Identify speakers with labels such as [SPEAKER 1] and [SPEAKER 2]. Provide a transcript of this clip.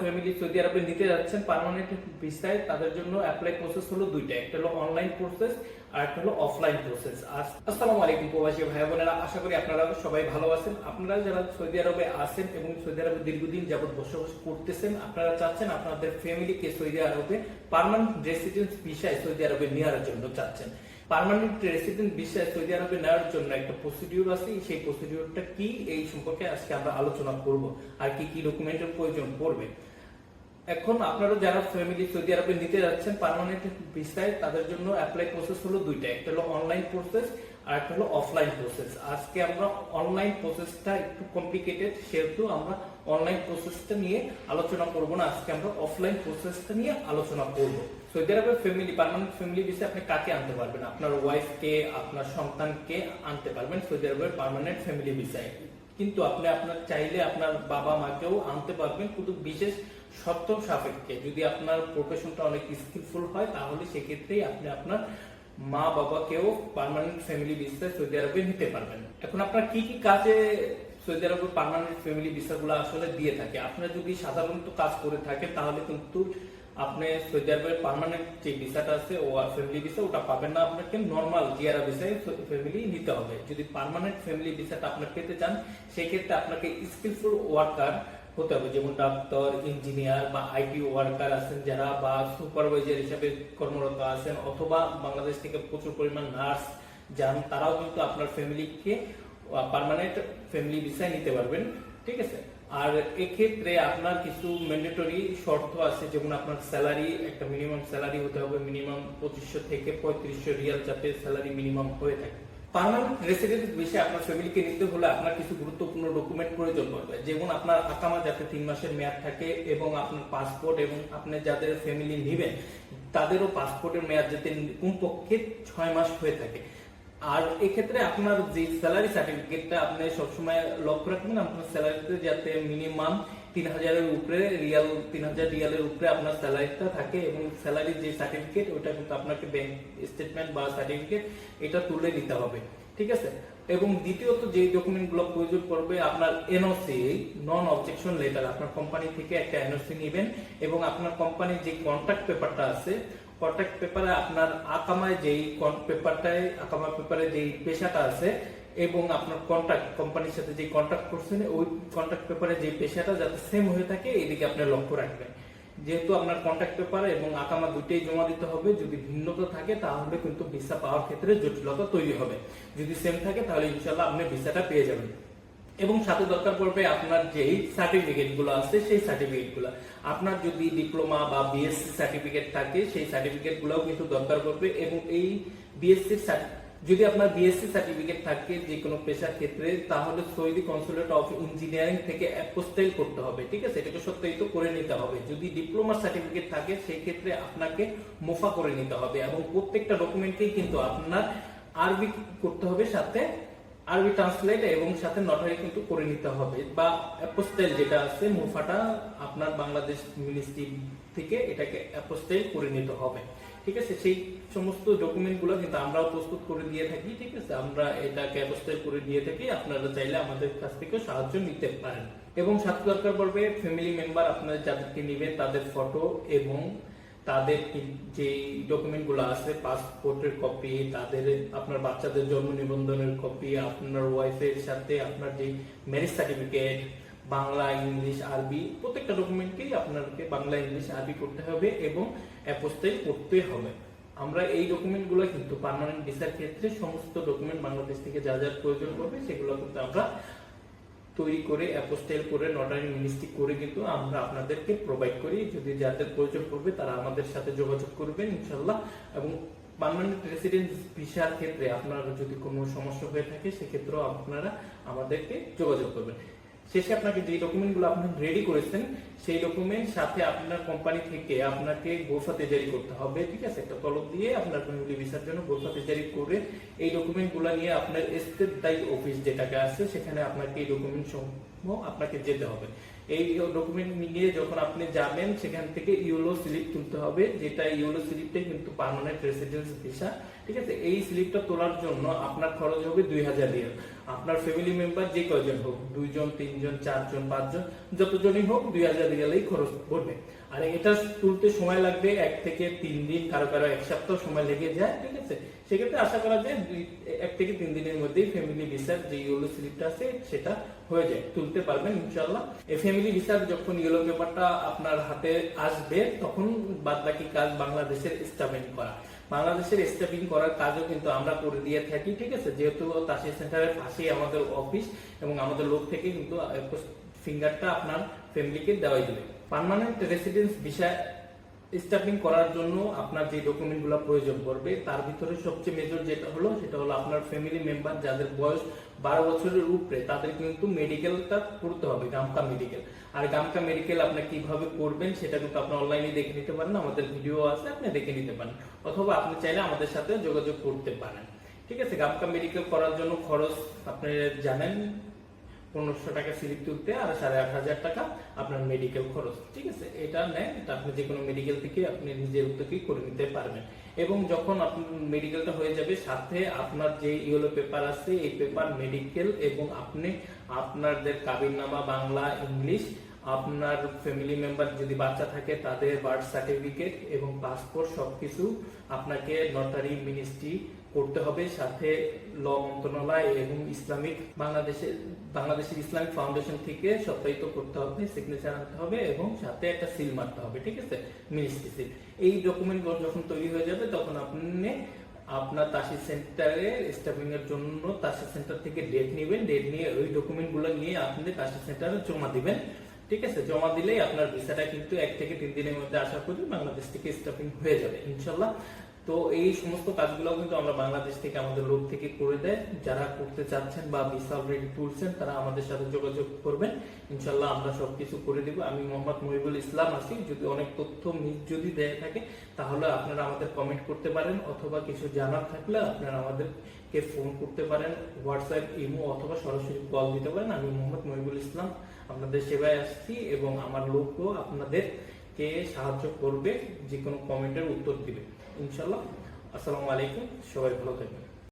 [SPEAKER 1] Family Saudi আরবে নিতে যাচ্ছেন পার্মানেন্ট ভিসায়, তাদের জন্য অ্যাপ্লাই প্রসেস হলো দুইটা, একটা হলো অনলাইন প্রসেস আর একটা হলো অফলাইন প্রসেস। আসসালামু আলাইকুম প্রবাসী ভাই বোনেরা, আশা করি আপনারা সবাই ভালো আছেন। আপনারা যারা সৌদি আরবে আছেন এবং সৌদি আরবে দীর্ঘদিন যাবত বসবাস করতেছেন, আপনারা চাচ্ছেন আপনাদের ফ্যামিলিকে সৌদি আরবে পার্মানেন্ট রেসিডেন্স ভিসায় সৌদি আরবে নেওয়ার জন্য চাচ্ছেন। পার্মানেন্ট রেসিডেন্ট ভিসায় সৌদি আরবে নেওয়ার জন্য একটা প্রসিডিউর আছে, সেই প্রসিডিউরটা কি এই সম্পর্কে আজকে আমরা আলোচনা করব, আর কি কি ডকুমেন্টের প্রয়োজন পড়বে। এখন আপনারা যারা ফ্যামিলি সৌদি আরবে নিতে যাচ্ছেন পার্মানেন্ট ভিসায়, তাদের জন্য অ্যাপ্লাই প্রসেস হলো দুইটা, একটা হলো অনলাইন প্রসেস আর একটা হলো অফলাইন প্রসেস। আজকে আমরা অনলাইন প্রসেসটা একটু কমপ্লিকেটেড, সেহেতু আমরা অনলাইন প্রসেসটা নিয়ে আলোচনা করব না, আজকে আমরা অফলাইন প্রসেসটা নিয়ে আলোচনা করব। সৌদি আরবের ফ্যামিলি পার্মানেন্ট ফ্যামিলি ভিসা আপনি কাকে আনতে পারবেন? আপনার ওয়াইফকে, আপনার সন্তানকে আনতে পারবেন সৌদি আরবের পার্মানেন্ট ফ্যামিলি ভিসায়। কিন্তু আপনি আপনার চাইলে আপনার বাবা মাকেও আনতে পারবেন, কিন্তু বিশেষ শর্ত সাপেক্ষে। যদি আপনার প্রফেশনটা অনেক স্কিলফুল হয়, তাহলে সেক্ষেত্রেই আপনি আপনার মা বাবাকেও পার্মানেন্ট ফ্যামিলি ভিসায় সৌদি আরবে নিতে পারবেন। এখন আপনার কি কি কাজে সৌদি আরবে পার্মানেন্ট ফ্যামিলি ভিসাগুলো আসলে দিয়ে থাকে? আপনারা যদি সাধারণত কাজ করে থাকে, তাহলে কিন্তু আপনি সৌদি আরবের পার্মানেন্ট যে ভিসাটা আছে ও ফ্যামিলি ভিসা, ওটা পাবেন না। আপনাকে নর্মাল জিয়ারা ভিসায় ফ্যামিলি নিতে হবে। যদি পার্মানেন্ট ফ্যামিলি ভিসাটা আপনি পেতে চান, সেক্ষেত্রে আপনাকে স্কিলফুল ওয়ার্কার হতে হবে, যেমন ডাক্তার, ইঞ্জিনিয়ার বা আইটি ওয়ার্কার আছেন যারা, বা সুপারভাইজার হিসেবে কর্মরত আছেন, অথবা বাংলাদেশ থেকে প্রচুর পরিমাণ নার্স যান, তারাও কিন্তু আপনার ফ্যামিলিকে পার্মানেন্ট ফ্যামিলি ভিসায় নিতে পারবেন। ঠিক আছে। আর এক্ষেত্রে আপনার কিছু ম্যান্ডেটরি শর্ত আছে, যেমন আপনার স্যালারি, একটা মিনিমাম স্যালারি হতে হবে, মিনিমাম 2500 থেকে 3500 রিয়াল যাতে স্যালারি মিনিমাম হয়ে থাকে। পার্মানেন্ট রেসিডেন্স ভিসায় আপনার ফ্যামিলিকে নিতে হলে আপনার কিছু গুরুত্বপূর্ণ ডকুমেন্ট প্রয়োজন পড়বে, যেমন আপনার আকামা যাতে 3 মাসের মেয়াদ থাকে, এবং আপনার পাসপোর্ট, এবং আপনি যাদের ফ্যামিলি নেবেন তাদেরও পাসপোর্টের মেয়াদ যাতে কমপক্ষে 6 মাস হয়ে থাকে। আর এক্ষেত্রে আপনার যে স্যালারি সার্টিফিকেটটা আপনি সবসময় লক্ষ্য রাখবেন, আপনার স্যালারিতে যাতে মিনিমাম 3000-এর উপরে রিয়াল, 3000 রিয়ালের উপরে আপনার স্যালারিটা থাকে, এবং স্যালারির যে সার্টিফিকেট ওটা কিন্তু আপনাকে ব্যাংক স্টেটমেন্ট বা সার্টিফিকেট এটা তুলে নিতে হবে। ঠিক আছে। এবং দ্বিতীয়ত যে ডকুমেন্টগুলো প্রয়োজন পড়বে, আপনার এনওসি, নন অবজেকশন লেটার, আপনার কোম্পানি থেকে একটা এনওসি নেবেন, এবং আপনার কোম্পানির যে কন্ট্রাক্ট পেপারটা আছে, কন্ট্রাক্ট পেপারে আপনার আকামায় যেই পেপারটায়, আকামা পেপারে যেই পেশাটা আছে, এবং আপনার কন্ট্রাক্ট কোম্পানির সাথে যে কন্ট্রাক্ট করছেন ওই কন্ট্রাক্ট পেপারে যে পেশাটা যাতে সেম হয়ে থাকে, এদিকে আপনি লক্ষ্য রাখবেন। যেহেতু আপনার কন্ট্রাক্ট পেপার এবং আকামা দুইটাই জমা দিতে হবে, যদি ভিন্নতা থাকে তাহলে কিন্তু ভিসা পাওয়ার ক্ষেত্রে জটিলতা তৈরি হবে। যদি সেম থাকে তাহলে ইনশাআল্লাহ আপনি ভিসাটা পেয়ে যাবেন। এবং সাথে দরকার পড়বে আপনার যেই সার্টিফিকেট গুলো আছে, সেই সার্টিফিকেট গুলো, আপনার যদি ডিপ্লোমা বা বিএসসি সার্টিফিকেট থাকে, সেই সার্টিফিকেট গুলোও কিন্তু দরকার পড়বে। এবং এই বিএসসি যদি আপনার বিএসসি সার্টিফিকেট থাকে যে কোনো পেশার ক্ষেত্রে, তাহলে সৌদি কনসুলেট অফ ইঞ্জিনিয়ারিং থেকে অ্যাপোস্টাইল করতে হবে। ঠিক আছে, এটাকে সত্যায়িত করে নিতে হবে। যদি ডিপ্লোমার সার্টিফিকেট থাকে, সেই ক্ষেত্রে আপনাকে মোফা করে নিতে হবে, এবং প্রত্যেকটা ডকুমেন্টকেই কিন্তু আপনার আরবি করতে হবে, সাথে আরবি ট্রান্সলেট, এবং সাথে নটারি কিন্তু করে নিতে হবে। বা অ্যাপোস্টাইল যেটা আছে, মুফাটা আপনার বাংলাদেশ মিনিস্ট্রি থেকে এটাকে অ্যাপোস্টাইল করে নিতে হবে। ঠিক আছে, সেই সমস্ত ডকুমেন্টগুলো কিন্তু আমরাও প্রস্তুত করে দিয়ে থাকি। ঠিক আছে, আমরা এটাকে অ্যাপোস্টাইল করে দিয়ে থাকি, আপনারা চাইলে আমাদের কাছ থেকে সাহায্য নিতে পারেন। এবং সাথে দরকার পড়বে ফ্যামিলি মেম্বার, আপনারা যাদেরকে নেবেন তাদের ফটো, এবং তাদের যে ডকুমেন্ট গুলো আছে, পাসপোর্টের কপি, তাদের আপনার বাচ্চাদের জন্ম নিবন্ধনের কপি, আপনার ওয়াইফের সাথে আপনার যে ম্যারেজ সার্টিফিকেট, বাংলা, ইংলিশ, আরবি, প্রত্যেকটা ডকুমেন্টকেই আপনাকে বাংলা, ইংলিশ, আরবি করতে হবে এবং অ্যাপোস্টাইল করতে হবে। আমরা এই ডকুমেন্ট গুলো কিন্তু পার্মানেন্ট ভিসার ক্ষেত্রে সমস্ত ডকুমেন্ট বাংলাদেশ থেকে যা যা প্রয়োজন পড়বে সেগুলো কিন্তু আমরা তৈরি করে, অ্যাপোস্টাইল করে, নটারি মিনিস্ট্রি করে কিন্তু আমরা আপনাদেরকে প্রোভাইড করি। যদি যাদের প্রয়োজন পড়বে তারা আমাদের সাথে যোগাযোগ করবেন ইনশাল্লাহ। এবং পার্মানেন্ট রেসিডেন্স ভিসার ক্ষেত্রে আপনার যদি কোনো সমস্যা হয়ে থাকে, সেক্ষেত্রেও আপনারা আমাদেরকে যোগাযোগ করবেন। শেষে আপনাকে যে ডকুমেন্টগুলো আপনি রেডি করেছেন, সেই ডকুমেন্ট সাথে আপনার কোম্পানি থেকে আপনাকে গোফা তেজারি করতে হবে। ঠিক আছে, একটা তলব দিয়ে আপনার ফ্যামিলি ভিসার জন্য গোফা তেজারি করে এই ডকুমেন্টগুলো নিয়ে আপনার স্টেট দায়ী অফিস যেটাকে আছে, সেখানে আপনাকে এই ডকুমেন্ট সমূহ আপনাকে যেতে হবে। এই ডকুমেন্ট নিয়ে যখন আপনি যাবেন, সেখান থেকে ইউলো স্লিপ তুলতে হবে, যেটা ইউলো স্লিপটাই কিন্তু পার্মানেন্ট রেসিডেন্স ভিসা। ঠিক আছে, এই স্লিপটা তোলার জন্য আপনার খরচ হবে 2000 রিয়াল। আপনার ফ্যামিলি মেম্বার যে কয়জন হোক, 2 জন 3 জন 4 জন 5 জন যতজনই হোক 2000 রিয়ালেই খরচ পড়বে। আর এটা তুলতে সময় লাগবে 1 থেকে 3 দিন, কারো কারো 1 সপ্তাহ সময় লেগে যায়, ঠিক আছে। সেক্ষেত্রে আশা করা যায় 1 থেকে 3 দিনের মধ্যেই ফ্যামিলি ভিসার যে ইয়েলো স্লিপটা আছে সেটা হয়ে যায়, তুলতে পারবেন ইনশাআল্লাহ। এই ফ্যামিলি ভিসার যখন ইয়েলো পেপারটা আপনার হাতে আসবে তখন বাদবাকি কাজ বাংলাদেশের স্টাম্পিং করা। বাংলাদেশের স্টাম্পিং করার কাজও কিন্তু আমরা করে দিয়ে থাকি, ঠিক আছে। যেহেতু তাসির সেন্টারের পাশেই আমাদের অফিস এবং আমাদের লোক থেকে কিন্তু ফিঙ্গারটা আপনার ফ্যামিলিকে দেওয়াই দিবে। পার্মানেন্ট রেসিডেন্স ভিসা স্টাম্পিং করার জন্য আপনার যে ডকুমেন্টগুলো প্রয়োজন পড়বে তার ভিতরে সবচেয়ে মেজর যেটা হলো সেটা হলো আপনার ফ্যামিলি মেম্বার যাদের বয়স 12 বছরের উপরে তাদের কিন্তু মেডিকেলটা করতে হবে, গামকা মেডিকেল। আর গামকা মেডিকেল আপনি কিভাবে করবেন সেটা কিন্তু আপনি অনলাইনে দেখে নিতে পারেন, আমাদের ভিডিও আছে, আপনি দেখে নিতে পারেন, অথবা আপনি চাইলে আমাদের সাথে যোগাযোগ করতে পারেন, ঠিক আছে। গামকা মেডিকেল করার জন্য খরচ আপনি জানেন, 1500 টাকা স্লিপ তুলতে আর 8500 টাকা আপনার মেডিকেল খরচ, ঠিক আছে। এটা নেন, এটা আপনি যে কোনো মেডিকেল থেকে আপনি নিজের উদ্যোগেই করে নিতে পারবেন। এবং যখন আপনার মেডিকেলটা হয়ে যাবে সাথে আপনার যে ইয়েলো পেপার আছে এই পেপার, মেডিকেল এবং আপনি আপনাদের কাবিননামা বাংলা ইংলিশ, আপনার ফ্যামিলি মেম্বার যদি বাচ্চা থাকে তাদের বার্থ সার্টিফিকেট এবং পাসপোর্ট সবকিছু আপনাকে নটারি মিনিস্ট্রি করতে হবে, সাথে ল মন্ত্রণালয় এবং বাংলাদেশের ইসলামিক ফাউন্ডেশন থেকে সত্যায়িত করতে হবে, সিগনেচার আনতে হবে এবং সাথে একটা সিল মারতে হবে, ঠিক আছে, মিনিস্ট্রি সিল। এই ডকুমেন্ট যখন তৈরি হয়ে যাবে তখন আপনি আপনার তাসির সেন্টারে স্টাফিং এর জন্য তাসির সেন্টার থেকে ডেট নেবেন, ডেট নিয়ে ওই ডকুমেন্টগুলো নিয়ে আপনি তাসির সেন্টারে জমা দিবেন, ঠিক আছে। জমা দিলেই আপনার ভিসাটা কিন্তু 1 থেকে 3 দিনের মধ্যে আশা করি বাংলাদেশ থেকে স্টাফিং হয়ে যাবে ইনশাল্লাহ। তো এই সমস্ত কাজগুলো কিন্তু আমরা বাংলাদেশ থেকে আমাদের লোক থেকে করে দেয়। যারা করতে চাচ্ছেন বা ভিসা অলরেডি তুলছেন তারা আমাদের সাথে যোগাযোগ করবেন, ইনশাল্লাহ আমরা সবকিছু করে দিব। আমি মোহাম্মদ মহিবুল ইসলাম আছি। যদি অনেক তথ্য মিস যদি দেয়া থাকে তাহলে আপনারা আমাদের কমেন্ট করতে পারেন, অথবা কিছু জানার থাকলে আপনারা আমাদেরকে ফোন করতে পারেন, হোয়াটসঅ্যাপ, ইমো অথবা সরাসরি কল দিতে পারেন। আমি মোহাম্মদ মহিবুল ইসলাম আপনাদের সেবায় আসছি এবং আমার লোকও আপনাদেরকে সাহায্য করবে, যে কোনো কমেন্টের উত্তর দিবে ইনশাল্লাহ। আসসালামু আলাইকুম, সবাই ভালো থাকবেন।